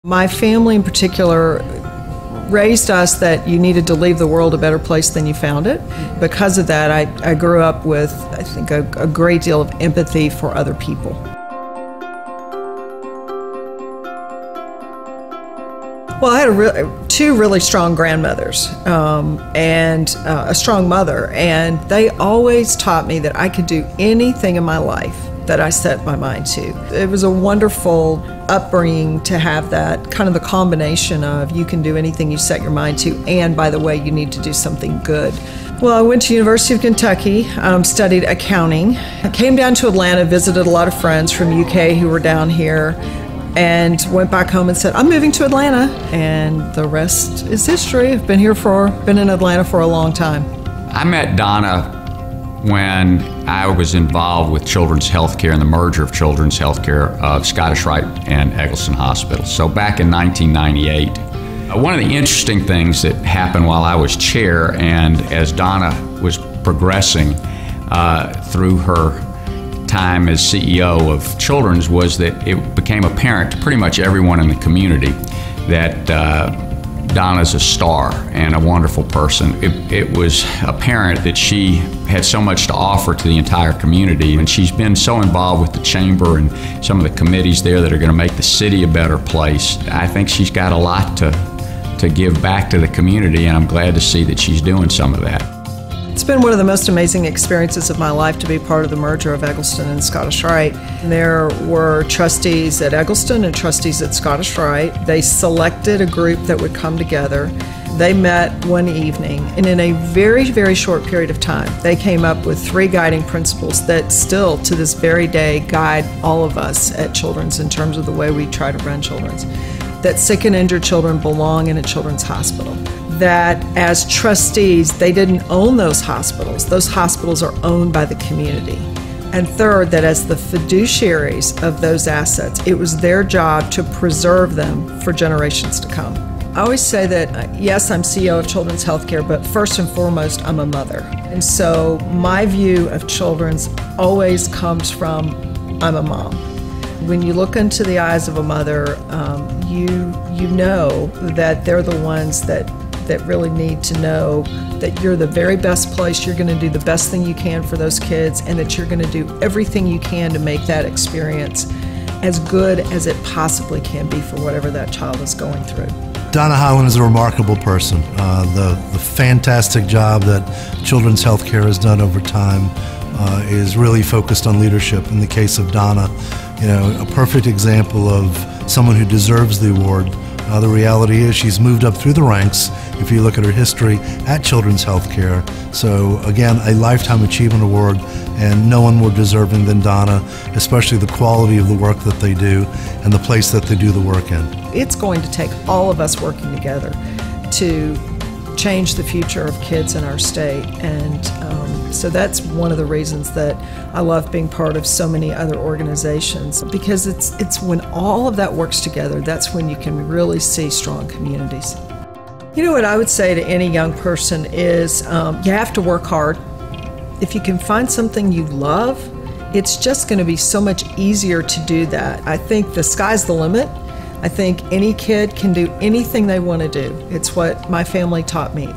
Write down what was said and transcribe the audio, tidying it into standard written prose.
My family in particular raised us that you needed to leave the world a better place than you found it. Because of that, I grew up with, I think, a great deal of empathy for other people. Well, I had two really strong grandmothers and a strong mother, and they always taught me that I could do anything in my life that I set my mind to. It was a wonderful upbringing to have that kind of the combination of you can do anything you set your mind to, and by the way, you need to do something good. Well, I went to University of Kentucky, studied accounting. I came down to Atlanta, visited a lot of friends from UK who were down here, and went back home and said, I'm moving to Atlanta, and the rest is history. I've been in Atlanta for a long time. I met Donna when I was involved with Children's Healthcare and the merger of Children's Healthcare of Scottish Rite and Eggleston Hospital. So back in 1998, one of the interesting things that happened while I was chair and as Donna was progressing through her time as CEO of Children's was that it became apparent to pretty much everyone in the community that Donna's a star and a wonderful person. It was apparent that she had so much to offer to the entire community, and she's been so involved with the chamber and some of the committees there that are going to make the city a better place. I think she's got a lot to give back to the community, and I'm glad to see that she's doing some of that. It's been one of the most amazing experiences of my life to be part of the merger of Eggleston and Scottish Rite. There were trustees at Eggleston and trustees at Scottish Rite. They selected a group that would come together. They met one evening, and in a very, very short period of time, they came up with 3 guiding principles that still, to this very day, guide all of us at Children's in terms of the way we try to run Children's. That sick and injured children belong in a children's hospital. That as trustees, they didn't own those hospitals. Those hospitals are owned by the community. And third, that as the fiduciaries of those assets, it was their job to preserve them for generations to come. I always say that, yes, I'm CEO of Children's Healthcare, but first and foremost, I'm a mother. And so my view of Children's always comes from, I'm a mom. When you look into the eyes of a mother, you know that they're the ones that really need to know that you're the very best place, you're going to do the best thing you can for those kids, and that you're going to do everything you can to make that experience as good as it possibly can be for whatever that child is going through. Donna Hyland is a remarkable person. The fantastic job that Children's Healthcare has done over time is really focused on leadership. In the case of Donna, a perfect example of someone who deserves the award. The reality is she's moved up through the ranks if you look at her history at Children's Healthcare. So again, a Lifetime Achievement Award, and no one more deserving than Donna, especially the quality of the work that they do and the place that they do the work in. It's going to take all of us working together to change the future of kids in our state, and so that's one of the reasons that I love being part of so many other organizations, because it's when all of that works together, that's when you can really see strong communities. What I would say to any young person is you have to work hard. If you can find something you love, it's just going to be so much easier to do that. I think the sky's the limit. I think any kid can do anything they want to do. It's what my family taught me.